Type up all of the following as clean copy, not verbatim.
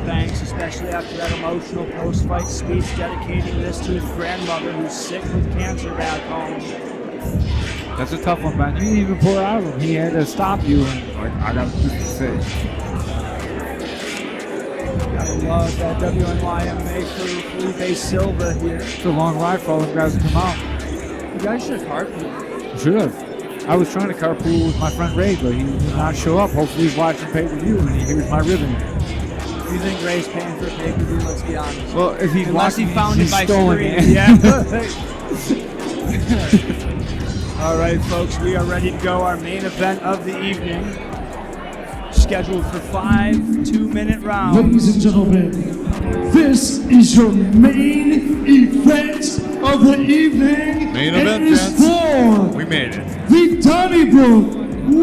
thanks, especially after that emotional post-fight speech dedicating this to his grandmother who's sick with cancer back home. That's a tough one, man. You didn't even pull it out of him. He had to stop you and like, I got this to say. Gotta love that WNYMA for Felipe Silva here. It's a long ride for all them guys to come out. You guys should have carpooled. Should have. I was trying to carpool with my friend Ray, but he did not show up. Hopefully he's watching pay-per-view and he hears my ribbon. Do you think Ray's paying for a pay-per-view? Let's be honest. Well, if he's Unless watching, he found it by stolen stream. it. Yeah. All right, folks, we are ready to go. Our main event of the evening, scheduled for 5 2-minute rounds. Ladies and gentlemen, this is your main event of the evening. Main event, it is gents. for We made it. the Donnybrook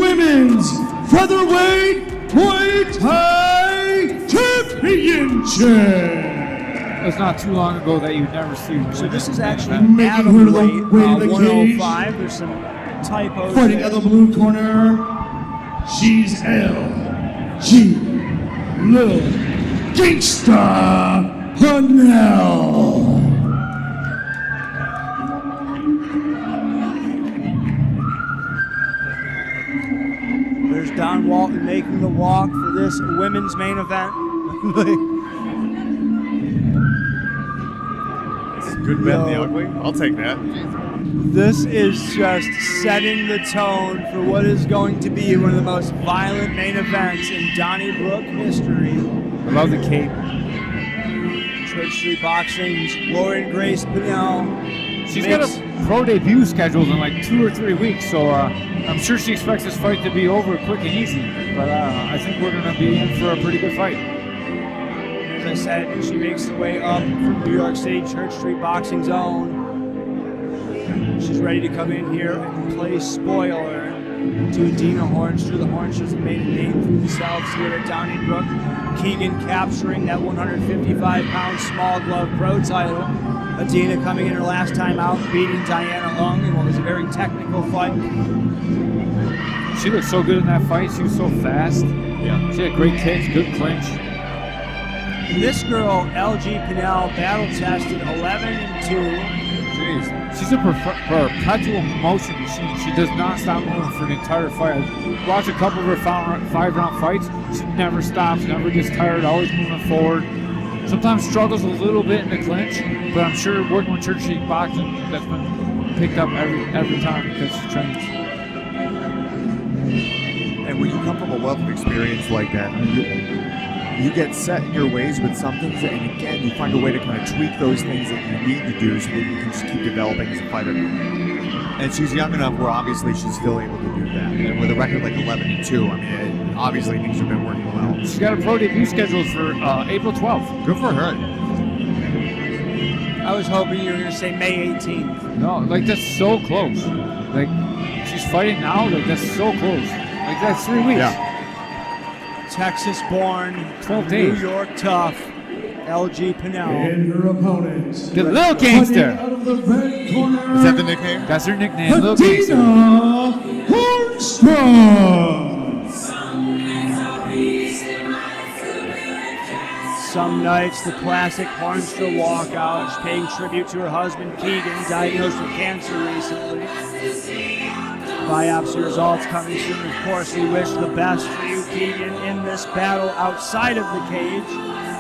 Women's Featherweight Muay Thai Championship. It's not too long ago that you'd never see. So this is actually Making her the atomweight, weight of the 105. There's some typos Fighting there. out of the blue corner, she's L.G. Lil Gangsta Panell. There's Don Walton making the walk for this women's main event. Good bet in the ugly. I'll take that. This is just setting the tone for what is going to be one of the most violent main events in Donnybrook history. I love the cape. Church Street Boxing's Lauren Grace Panell. She's got a pro debut scheduled in like 2 or 3 weeks, so I'm sure she expects this fight to be over quick and easy. But I think we're going to be in for a pretty good fight. As I said, she makes the way up from New York City, Church Street Boxing Zone. She's ready to come in here and play spoiler to Adina Hornstra. The Hornstras have made a name for themselves here at Donnybrook. Keegan capturing that 155-pound small glove pro title. Adina coming in her last time out, beating Diana Ung in what was a very technical fight. She looked so good in that fight. She was so fast. Yeah. She had great kicks, good clinch. And this girl, LG Panell, battle-tested 11-2. Jeez. She's a perpetual motion machine. She does not stop moving for the entire fight. I watched a couple of her 5-round fights. She never stops, never gets tired, always moving forward. Sometimes struggles a little bit in the clinch, but I'm sure working with Church Street Boxing, that's been picked up every time because she trains. And when you come from a wealth of experience like that, you get set in your ways with some things, and again, you find a way to kind of tweak those things that you need to do so that you can just keep developing as a fighter. And she's young enough where obviously she's still able to do that. And with a record like 11-2, I mean, obviously things have been working well. She's got a pro debut scheduled for April 12th. Good for her. I was hoping you were going to say May 18th. No, like that's so close. Like she's fighting now, like that's so close. Like that's 3 weeks. Yeah. Texas-born, 12 New days. York tough, LG Panell. And her opponent, The Little Gangster. out of the red corner, Is that the nickname? That's her nickname, Little Gangster. Adina Hornstra. Some nights, the classic Hornstra walkout. She's paying tribute to her husband, Keegan, diagnosed with cancer recently. Biopsy results coming soon. Of course, we wish the best for you, Keegan, in this battle outside of the cage.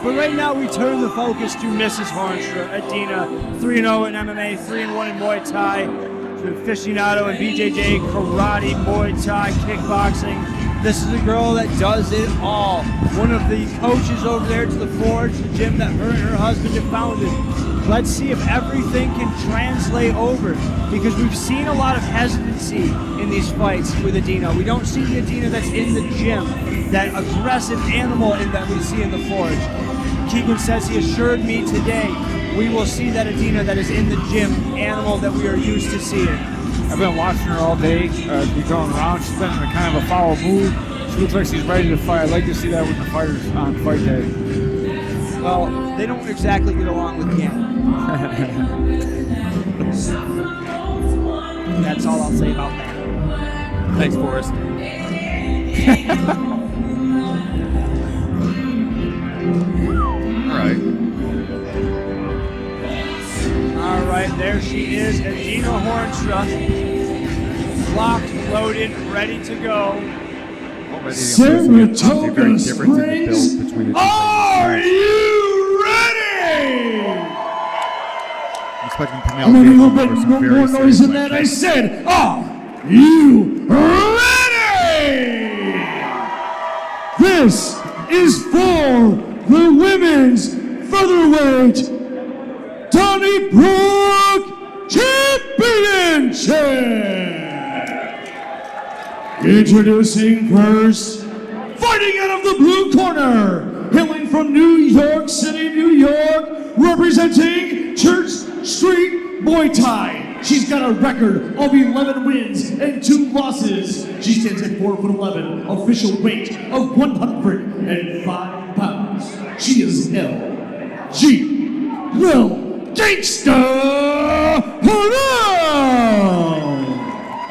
But right now, we turn the focus to Mrs. Hornstra, Adina, 3-0 in MMA, 3-1 in Muay Thai, to aficionado in BJJ, karate, Muay Thai, kickboxing. This is a girl that does it all. One of the coaches over there to the Forge, the gym that her and her husband have founded. Let's see if everything can translate over, because we've seen a lot of hesitancy in these fights with Adina. We don't see the Adina that's in the gym, that aggressive animal that we see in the Forge. Keegan says he assured me today we will see that Adina that is in the gym, animal that we are used to seeing. I've been watching her all day. Be going around. She's been in a kind of a foul mood. She looks like she's ready to fight. I'd like to see that with the fighters on fight day. Well, they don't exactly get along with Ken. That's all I'll say about that. Thanks, Forrest. there she is, Adina Hornstra. Locked, loaded, ready to go. Saratoga Springs, are you ready? I'm expecting Panell I'm a little to bit for some more very noise than serious that. I kicks. said, are you ready? This is for the women's featherweight Donnybrook Championship. Introducing first, fighting out of the blue corner, hailing from New York City, New York, representing Church Street Muay Thai. She's got a record of 11 wins and 2 losses. She stands at 4'11", official weight of 105 pounds. She is L.G. Lil Gangsta Panell.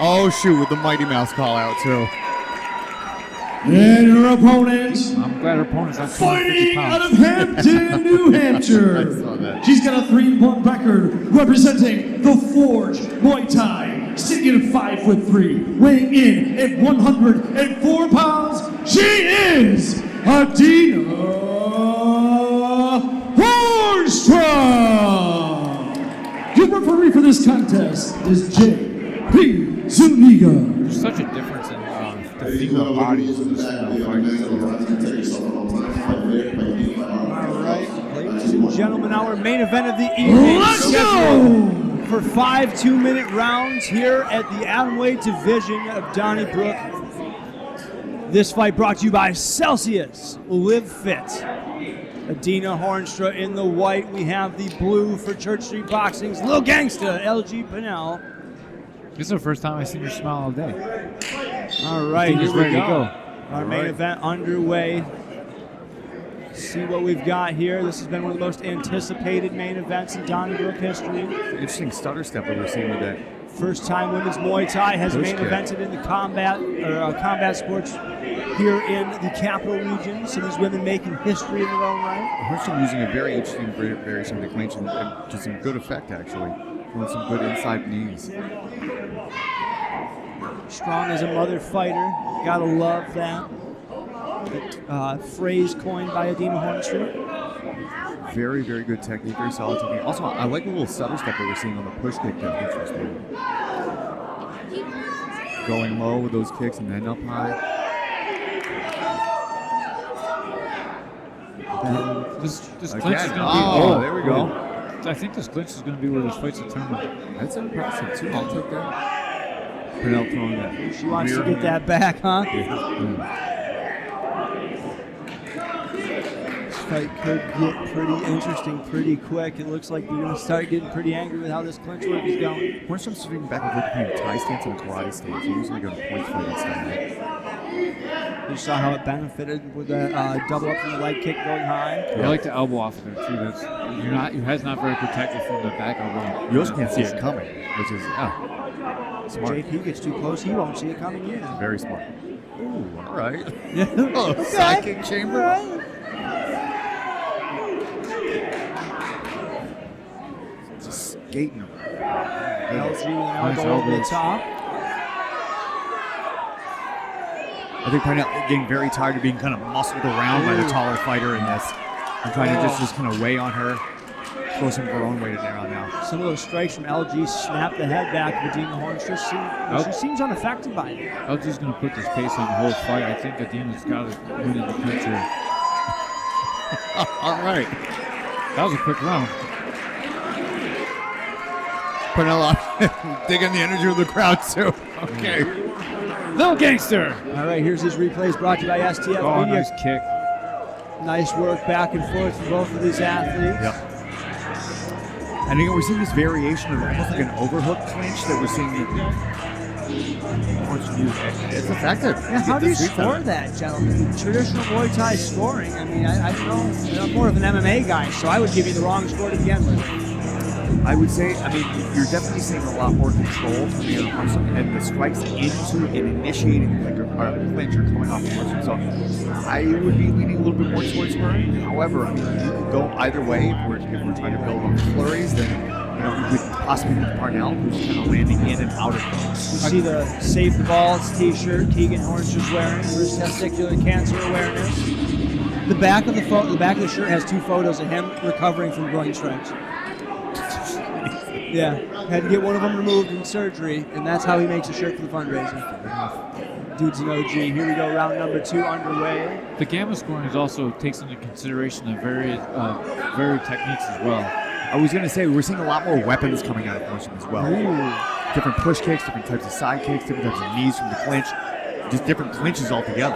Oh shoot, with the Mighty Mouse call out too. And her opponent, I'm glad her opponent's not 250 fighting out pounds. of Hampton, New Hampshire. I saw that. She's got a 3-1 record representing the Forge Muay Thai. Sitting at 5'3", weighing in at 104 pounds. She is Adina Hornstra. Your referee for this contest is J.P. Zuniga. There's such a difference in the female bodies in this female fight. All right, ladies and gentlemen, our main event of the evening. Let's scheduled go! For 5 2-minute rounds here at the Atomweight division of Donnybrook. This fight brought to you by Celsius. Live fit. Adina Hornstra in the white. We have the blue for Church Street Boxing's Lil Gangsta, LG Panell. This is the first time I've seen her smile all day. All right, Adina's here we ready to go. go. Our main event underway. See what we've got here. This has been one of the most anticipated main events in Donnybrook history. Interesting stutter step that we're seeing with that. First time women's Muay Thai has Push main kick. evented in the combat sports here in the capital region. So these women making history in their own right. Hornstra using a very interesting variation of the clinch and to some good effect actually. With some good inside knees. Strong as a mother fighter. Gotta love that. Phrase coined by Adina Hornstra. Very, very good technique, very solid technique. Also, I like the little stutter step that we're seeing on the push kick that Hornstra's doing. Going low with those kicks and then up high. This clinch is Again. going to be. Oh, there we go. I think this clinch is going to be where this fight's determined. That's impressive too. I'll take that. Panell throwing that. She wants to rear get that back, huh? This fight could get pretty interesting pretty quick. It looks like you're going to start getting pretty angry with how this clinch work is going. Hornstra's swinging back and forth between a Thai stance and a karate stance. He usually go to points fighting style. You saw how it benefited with that double up from the leg kick going high. I like the elbow off of there too. That's your head's not very protected from the back elbow. You also can't see it coming, which is smart. JP gets too close, he won't see it coming either. Very smart. Ooh, all right. Yeah. Oh, side kick chamber. All right. Just skating him. LG with an Nice elbow over the elbows. top. I think Panell getting very tired of being kind of muscled around by the taller fighter in this. And trying to just kind of weigh on her. Throw some of her own weight in there on now. Some of those strikes from LG snap the head back of Adina Hornstra. She seems unaffected by it. LG's going to put this pace on the whole fight. I think Adina's got to win in the clinch here. All right. That was a quick round. Panell digging the energy of the crowd too. Okay. Little Gangster. All right, here's his replays brought to you by STF Oh, Media. nice kick. Nice work back and forth for both of these athletes. Yep. And again, we're seeing this variation of almost like an overhook clinch that we're seeing. It's effective. Yeah, how do you Sweet score time. that, gentlemen? Traditional Muay Thai scoring. I mean, I don't know. I'm more of an MMA guy, so I would give you the wrong score to begin with. I would say, I mean, you're definitely seeing a lot more control from the other person, and the strikes into and initiating like a clinch are coming off the person. So I would be leaning a little bit more towards her. However, I mean, you could go either way. If we're trying to build on flurries, then with possibly with Panell, who's kind of landing in and out of those. You see the Save the Balls t-shirt Keegan Hornstra's wearing for his testicular cancer awareness. The back of the shirt has 2 photos of him recovering from groin strikes. Yeah, had to get one of them removed in surgery, and that's how he makes a shirt for the fundraiser. Dude's an OG. Here we go, round number 2 underway. The gamma scoring is also takes into consideration the varied techniques as well. I was going to say, we're seeing a lot more weapons coming out of Hornstra as well. Ooh. Different push kicks, different types of side kicks, different types of knees from the clinch, just different clinches altogether.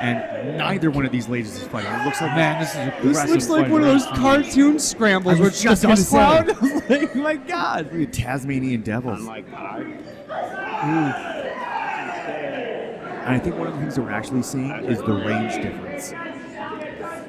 And neither one of these ladies is fighting. It looks like, Man, this is This looks like one of those cartoon scrambles I with was the just gonna dust say. cloud. I was like, my God. look at Tasmanian devils. And I think one of the things that we're actually seeing is the range difference.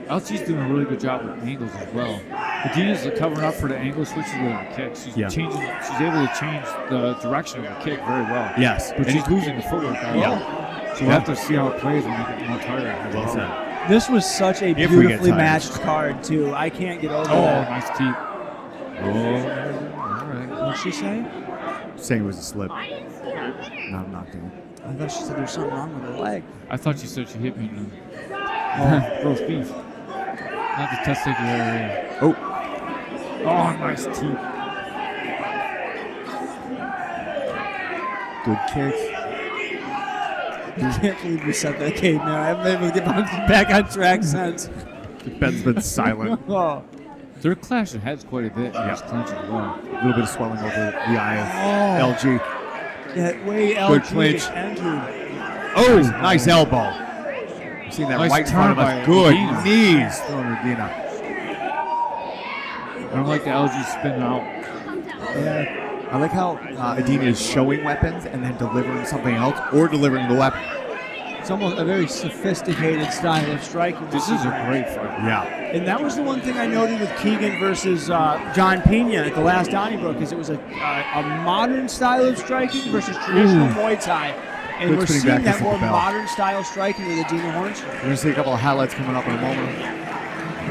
LG's doing a really good job with angles as well. Adina's covering up for the angle switches with her kicks. She's able to change the direction of the kick very well. Yes. But she's losing the footwork out. So we'll have to see how it plays when we get more tired. Well said. This was such a we get beautifully tired. matched card, too. I can't get over Oh, that. nice teep. Oh, all right. What'd she say? Saying it was a slip. Not a knockdown. I thought she said there's something wrong with her leg. I thought you said she hit me in the roast beef. Not the testicular area. Oh. Oh, nice teep. Good kick. I can't believe we set that cave now. I haven't been able to get back on track since. Ben's been silent. Oh. They're clashing heads quite a bit in this clinch as well. A little bit of swelling over the eye of LG. That way Good LG clinch. entered. Oh, nice elbow. You've seen that Nice right in front of turn us. by Good Adina. knees. Throwing Adina. I don't like the LG spinning out. Yeah. I like how Adina is showing weapons and then delivering something else or delivering the weapon. It's almost a very sophisticated style of striking. This is a great fight. Yeah. And that was the one thing I noted with Keegan versus John Pena at the last Donnybrook, is it was a modern style of striking versus traditional Muay Thai. And Good we're putting seeing back that against more the bell. modern style striking with Adina Hornstra. We're going to see a couple of highlights coming up in a moment.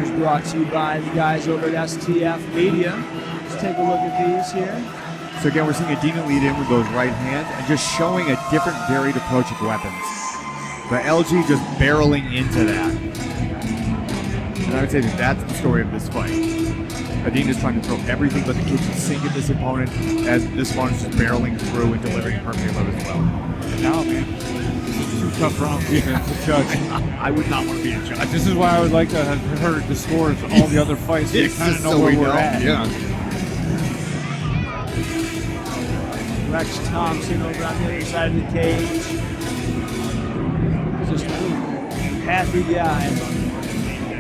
It's brought to you by the guys over at STF Media. Let's take a look at these here. So again, we're seeing Adina lead in with those right hands and just showing a different varied approach of weapons. But LG just barreling into that. And I would say that that's the story of this fight. Adina's trying to throw everything but the kitchen sink at this opponent, as this opponent's just barreling through and delivering perfect load as well. And now, man, this is a tough round for the judge. I would not want to be a judge. This is why I would like to have heard the scores of all the other fights so you kind of know where we're at. Yeah. Rex Thompson over on the other side of the cage. Just a happy guy.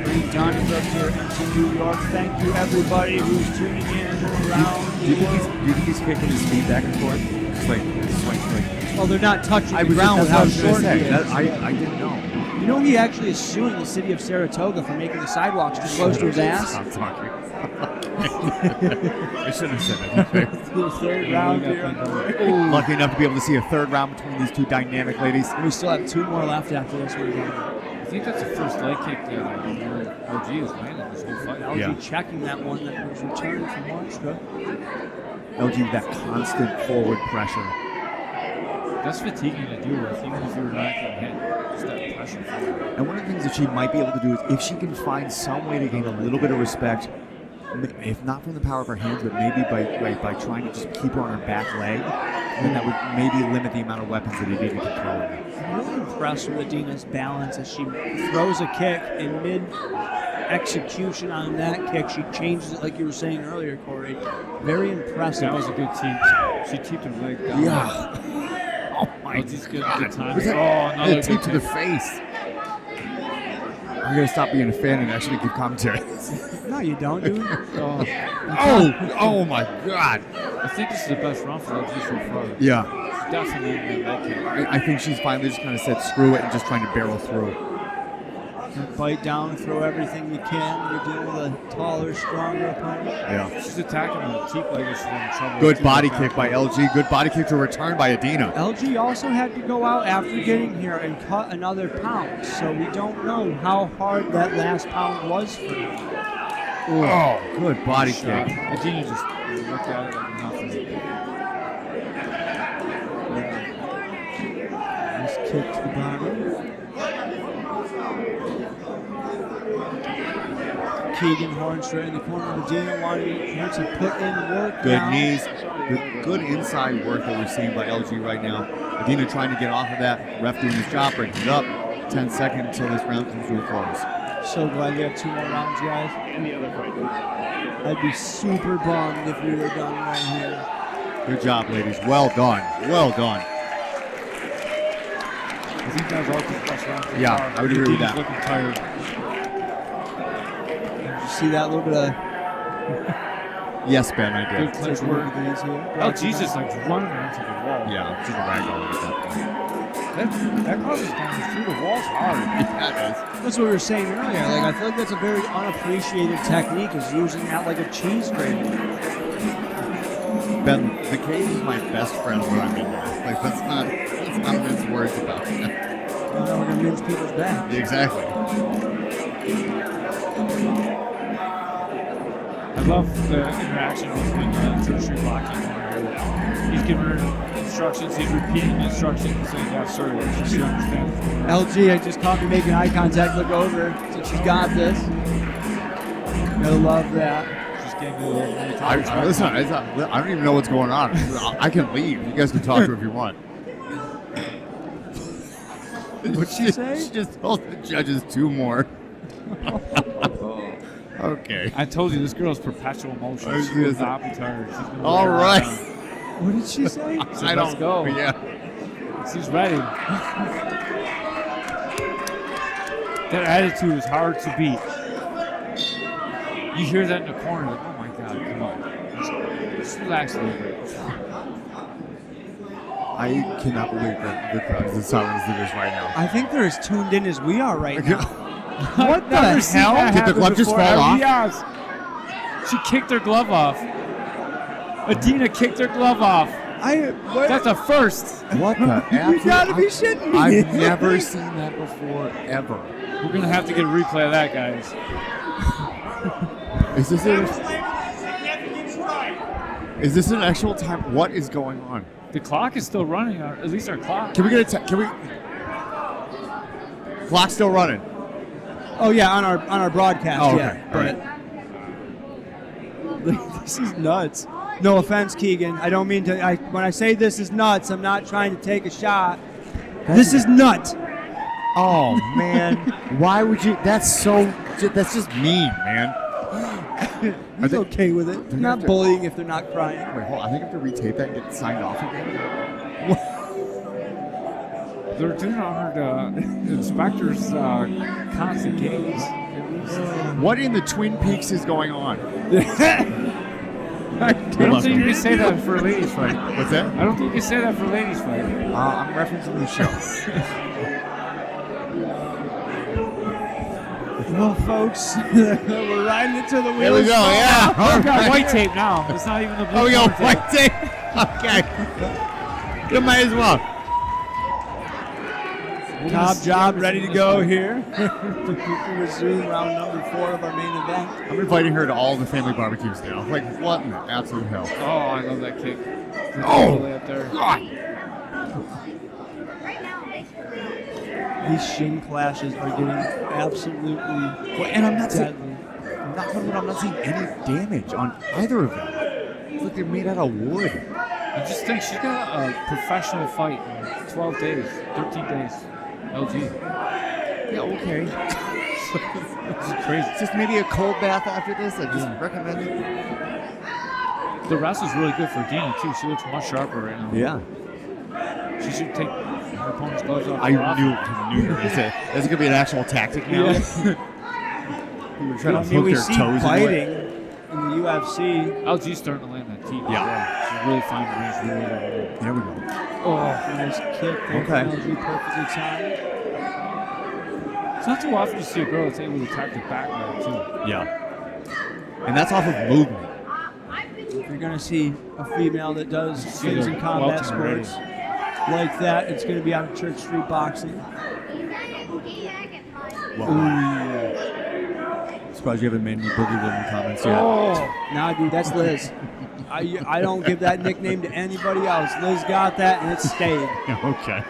Bring Donnybrook here into New York. Thank you, everybody who's tuning in around Do you the world. think he's kicking his feet back and forth? Swing. Well, they're not touching I the was ground with just how about to short say. he is. That, I didn't know. You know, he actually is suing the city of Saratoga for making the sidewalks too close to his ass. Stop talking. I shouldn't have said that. The third round here. Lucky enough to be able to see a third round between these two dynamic ladies. We still have 2 more left after this one. I think that's the first leg kick that LG has landed this whole fight. LG Yeah. checking that one that was returned from Hornstra. LG with that constant forward pressure. That's fatiguing to deal with, even if you're not getting hit. Just that pressure forward. And one of the things that she might be able to do is if she can find some way to gain a little bit of respect, if not from the power of her hands, but maybe by trying to just keep her on her back leg, then that would maybe limit the amount of weapons that Adina can throw at her. I'm really impressed with Adina's balance as she throws a kick in mid-execution on that kick. She changes it like you were saying earlier, Corey. Very impressive. That was a good teep. She teeped her leg down. Yeah. Oh my LG's good time. Was that Another a teep good to the face? I'm going to stop being a fan and actually give commentary. No, you don't, dude. Oh my God. I think this is the best round for LG so far. Yeah. Definitely a leg kick. I think she's finally just kind of said screw it and just trying to barrel through. Bite down, throw everything you can. You're dealing with a taller, stronger opponent. Yeah. She's attacking the teep leg if she's in trouble. Good body kick by LG. Good body kick to return by Adina. LG also had to go out after getting here and cut another pound, so we don't know how hard that last pound was for him. Oh, good body Shot. kick. Adina just looked at it like nothing. Nice kick to the bottom. Keegan Hornstra in the corner of Adina wanting her to put in work. Good now. knees. Good inside work that we're seeing by LG right now. Adina trying to get off of that. Ref doing his job, breaking it up. 10 seconds until this round comes to a close. So glad we have 2 more rounds, guys. I'd be super bummed if we were done right here. Good job, ladies. Well done. Well done. I think that was all the best round. Yeah, I would agree with that. Looking tired. Did you see that little bit of Yes, Ben, I did. Good clinch work. these here? Oh, Jesus, like running into the wall. Yeah, just a ragdoll at that point. That causes damage through the walls hard. Yeah, it is. That's what we were saying earlier. Like, I feel like that's a very unappreciated technique, is using that like a cheese grater. Ben, the cage is my best friend when I'm in there. Like, let's not mince words about it. We're gonna mince people's back. Exactly. I love the interaction between tertiary blocking. He's giving her instructions, he's repeating the instructions and saying, yeah, sir, she understands. LG, I just caught me making eye contact, look over, so she's got this. Gotta love that. She's getting a little Listen, I don't even know what's going on. I can leave. You guys can talk to her if you want. What'd she say? She just told the judges 2 more. Okay. I told you, this girl's perpetual motion. I was She gonna will say- not be tired. She's gonna All wear her right. down. What did she say? So I let's don't go. Yeah. She's ready. That attitude is hard to beat. You hear that in the corner, like, oh my God, come on. Just relax a little bit. I cannot believe that the crowd is as silent as it is right now. I think they're as tuned in as we are right now. What the hell? Did the glove just fall off? Yes. She kicked her glove off. Adina kicked her glove off. That's a first. What the You gotta be shitting me. I've never seen that before, ever. We're going to have to get a replay of that, guys. Is this an actual time? What is going on? The clock is still running, or at least our clock. Can we get Clock's still running. Oh yeah, on our broadcast. Oh, okay. Yeah, All but this is nuts. No offense, Keegan. I don't mean to. When I say this is nuts, I'm not trying to take a shot. This is nuts. Oh man, why would you? That's just mean, man. He's okay with it. They're not bullying if they're not crying. Wait, hold on. I think I have to retake that and get signed off again. They're doing on her inspector's constant gaze. What in the Twin Peaks is going on? I don't think you can say that for a ladies fight. What's that? I don't think you can say that for a ladies fight. I'm referencing the show. Well, folks, we're riding it to the wheels. There we go. Yeah. Oh, we got white tape now. It's not even the blue. Oh, we got corner white tape. Okay. You might as well. Top job ready to go here. We resume round number 4 of our main event. I'm inviting her to all the family barbecues now. Like, what in the absolute hell? Oh, I love that kick. Oh, up there. God. These shin clashes are getting absolutely And I'm not deadly. seeing any damage on either of them. It's like they're made out of wood. I just think she's got a professional fight in 12 days, 13 days. LG. Yeah, okay. This is crazy. It's just maybe a cold bath after this. I just recommend it. The wrestle's really good for Adina, too. She looks much sharper right now. Yeah. She should take her opponent's gloves off. I knew that's going to be an actual tactic now. We were trying to hook we their see toes fighting into it. in the UFC. LG's starting to land that team. Yeah. She's really finding the range really well. There we go. Oh, nice kick there Okay. from LG, perfectly timed. It's not too often you see a girl that's able to attack the back leg, too. Yeah. And that's off of movement. You're going to see a female that does See things the in combat Walton already. sports like that. It's going to be out of Church Street Boxing. Well, surprised you haven't made any Boogie Woman comments yet. Nah, dude, that's Liz. I don't give that nickname to anybody else. Liz got that, and it stayed. Okay.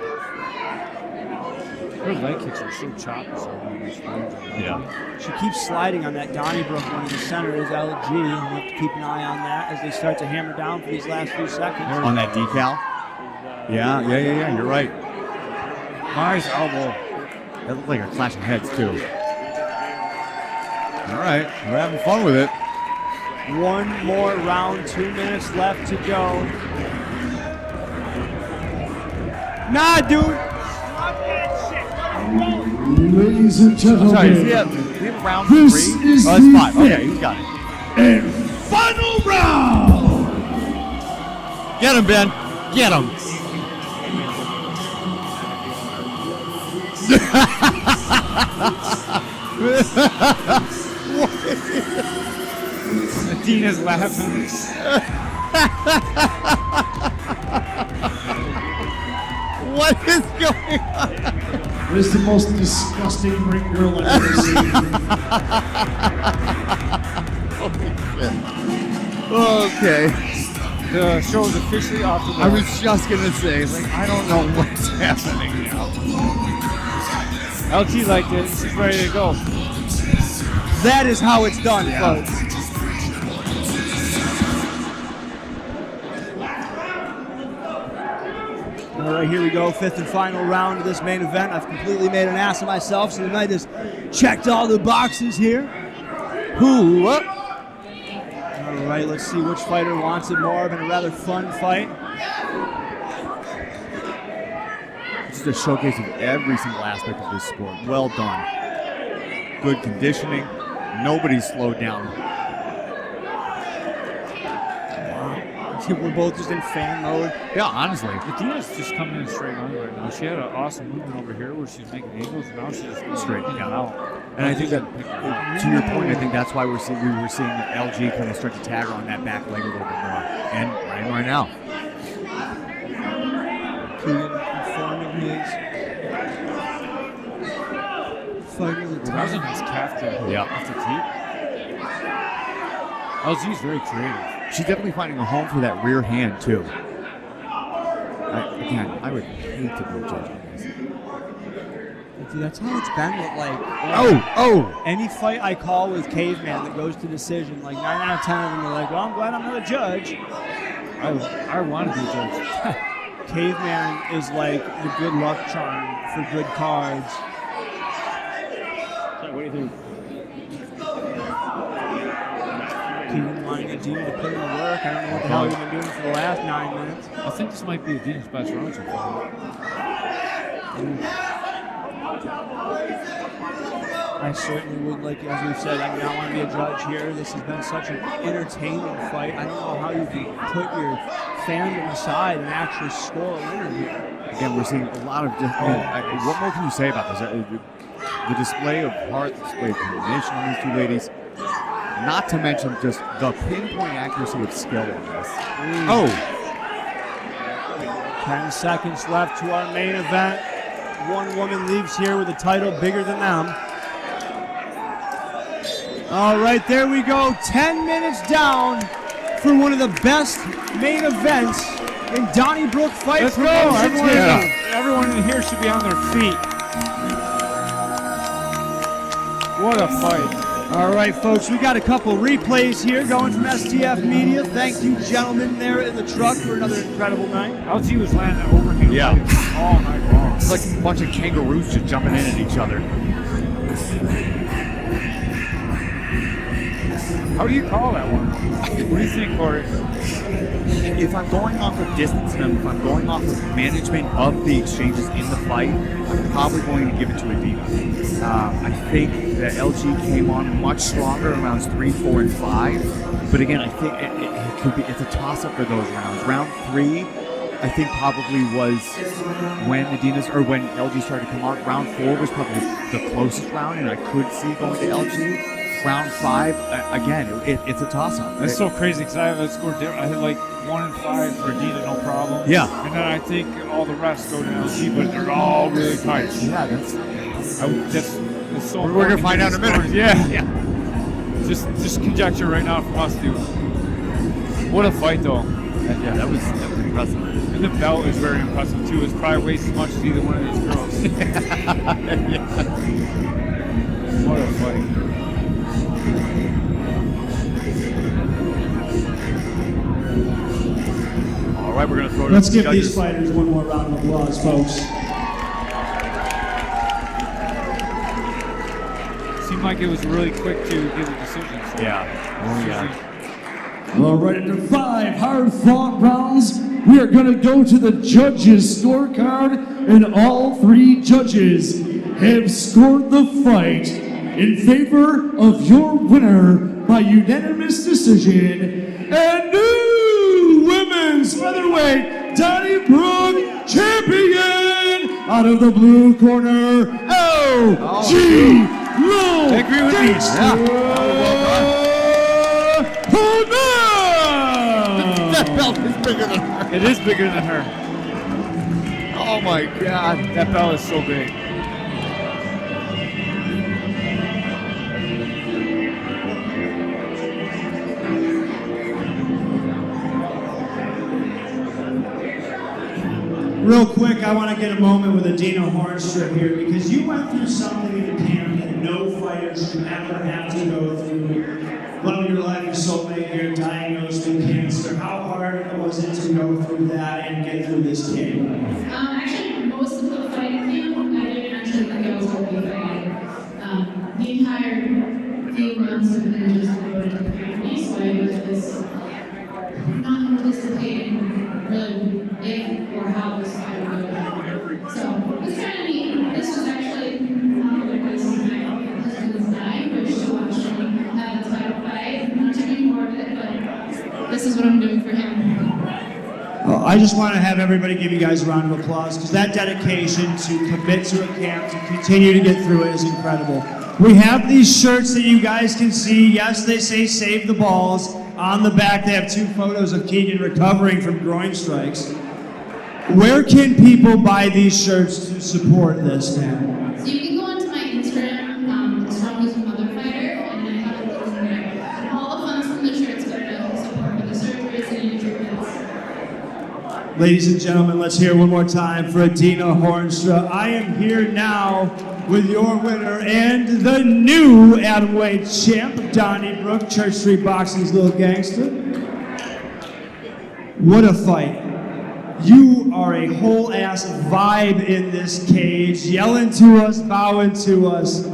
Her leg kicks are so choppy. Yeah. She keeps sliding on that Donnybrook one in the center is LG. We'll have to keep an eye on that as they start to hammer down for these last few seconds. On that decal? Yeah. You're right. Nice elbow. That looked like a clash of heads, too. All right. We're having fun with it. One more round, 2 minutes left to go. Nah, dude. Ladies and gentlemen, Sorry, is he have round this 3? is Oh, the that's 5. fifth Okay, he's got it. and final round. Get him, Ben. Get him. Adina's laughing. What is going on? It is the most disgusting ring girl I've ever seen. Okay. The show is officially off the I was just going to say, like, I don't know what's happening now. LT liked it. She's ready to go. That is how it's done, folks. All right, here we go. 5th and final round of this main event. I've completely made an ass of myself, so tonight has checked all the boxes here. Who up? All right, let's see which fighter wants it more in a rather fun fight. Just a showcase of every single aspect of this sport. Well done. Good conditioning. Nobody's slowed down. We're both just in fan mode. Yeah, honestly. Adina's just coming in straight on right now. She had an awesome movement over here where she's making angles, and now she's just going straight out. And I think that, to your point, I think that's why we were seeing LG kind of start to tag her on that back leg a little bit more. And right now. Keegan informing his fighting the That was a nice calf kick. Yeah. Off the teeth. LG's very creative. She's definitely finding a home for that rear hand, too. I would hate to be a judge on this. Dude, that's how it's been with, like, any fight I call with Caveman that goes to decision, like 9 out of 10 of them are like, well, I'm glad I'm not a judge. I want to be a judge. Caveman is like the good luck charm for good cards. What do you think? Keegan wanting Adina to put in the work. I don't know what the hell he's been doing for the last 9 minutes. I think this might be Adina's best round so far. I certainly would, like, as we've said, I do not want to be a judge here. This has been such an entertaining fight. I don't know how you can put your fandom aside and actually score a winner here. Again, we're seeing a lot of what more can you say about this? The display of heart, the display of combination on these two ladies. Not to mention just the pinpoint accuracy of skill on this. 10 seconds left to our main event. One woman leaves here with a title bigger than them. All right, there we go. 10 minutes down for one of the best main events in Donnybrook fight. Let's go. Everyone in here should be on their feet. What a fight. All right, folks, we got a couple replays here going from STF Media. Thank you, gentlemen, there in the truck for another incredible night. LT was landing overhand. Yeah. All night long. It's like a bunch of kangaroos just jumping in at each other. How do you call that one? What do you think, Corey? If I'm going off of distance and if I'm going off of management of the exchanges in the fight, I'm probably going to give it to Adina. I think that LG came on much stronger in rounds 3, 4, and 5. But again, I think it could be, it's a toss-up for those rounds. Round 3, I think probably was when when LG started to come out. Round 4 was probably the closest round, and I could see going to LG. Round 5, again, it's a toss-up. That's so crazy because I have a score different. I had like 1 and 5 for Adina, no problem. Yeah. And then I think all the rest go to LG, but they're all really tight. Yeah, that's so we're going to find out in a minute. Yeah. Just conjecture right now from us, dude. What a fight, though. Yeah, that was impressive. And the belt is very impressive, too. It's probably weighs as much as either one of these girls. What a fight. All right, we're going to throw it Let's up to the give these judges. fighters one more round of applause, folks. Seemed like it was really quick to give a decision. So. Yeah. Oh, yeah. All right, after 5 hard-fought rounds, we are going to go to the judges' scorecard, and all 3 judges have scored the fight in favor of your winner by unanimous decision, and new women's featherweight Donnybrook champion out of the blue corner, LG Low. They agree with me. That belt is bigger than her. It is bigger than her. Oh my God. That belt is so big. Real quick, I want to get a moment with Adina Hornstra here because you went through something in camp that no fighter should ever have to go through. Love of your life, your soulmate here, diagnosed with cancer. How hard was it to go through that and get through this camp? Actually, most of the fighting camp, I didn't actually think I was going to be fighting. The entire few months have been just devoted to family, so I was just not anticipating really if or how this fight would go down. So it was kind of neat. This was actually this is my husband's night, which to actually have the title fight, not to be more of it, but this is what I'm doing for him. I just want to have everybody give you guys a round of applause because that dedication to commit to a camp, to continue to get through it is incredible. We have these shirts that you guys can see. Yes, they say save the balls. On the back, they have 2 photos of Keegan recovering from groin strikes. Where can people buy these shirts to support this, man? So you can go onto my Instagram, Strong as a Mother Fighter, and I have a link in there. And all the funds from the shirts go to support for the surgeries and any treatments. Ladies and gentlemen, let's hear one more time for Adina Hornstra. I am here now with your winner and the new atomweight champ, Donnybrook, Church Street Boxing's little gangster. What a fight. You are a whole ass vibe in this cage, yelling to us, bowing to us.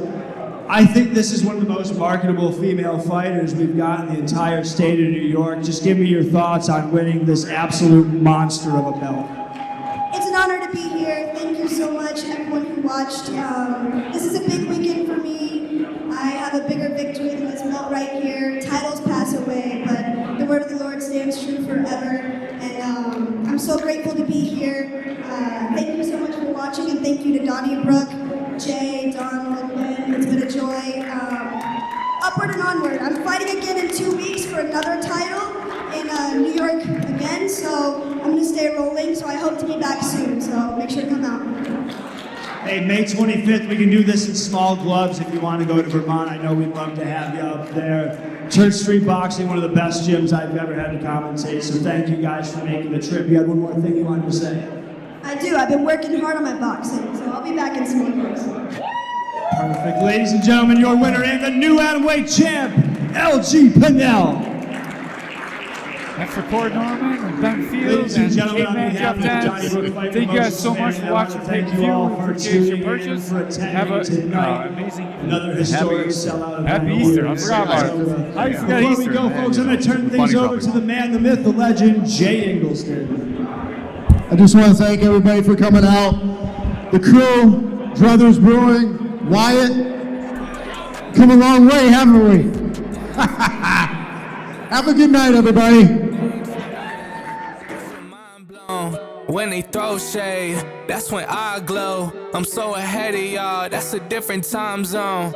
I think this is one of the most marketable female fighters we've got in the entire state of New York. Just give me your thoughts on winning this absolute monster of a belt. It's an honor to be here. Thank you so much, everyone who watched. This is a big weekend for me. I have a bigger victory than this belt right here. Titles pass away, but the word of the Lord stands true forever. And I'm so grateful to be here. Thank you so much for watching, and thank you to Donnybrook, Jay, Donald, Lynn. It's been a joy. Upward and onward. I'm fighting again in 2 weeks for another title in New York again, so I'm going to stay rolling, so I hope to be back soon, so make sure to come out. Hey, May 25th, we can do this in small gloves if you want to go to Vermont. I know we'd love to have you up there. Church Street Boxing, one of the best gyms I've ever had to commentate, so thank you guys for making the trip. You had one more thing you wanted to say? I do. I've been working hard on my boxing, so I'll be back in small gloves. Perfect. Ladies and gentlemen, your winner and the new atomweight champ, LG Panell. That's for Cord Norman and Ben Fields Ladies and gentlemen, on Caveman behalf of Jeff the Dance. Donnybrook Fight Thank you guys so Promotions much family, for I want watching to Pay thank Per you View. all We for appreciate tuning your in, purchase. for Have attending tonight. amazing. Another historic Easter. sellout event. Happy over Easter. in I forgot about it. Saratoga. How you forgot Before Easter? we go, folks, I'm going to turn things over to the man, the myth, the legend, Jay Ingleston. I just want to thank everybody for coming out. The crew, Brothers Brewing, Wyatt, come a long way, haven't we? Have a good night, everybody. When they throw shade, that's when I glow. I'm so ahead of y'all, that's a different time zone.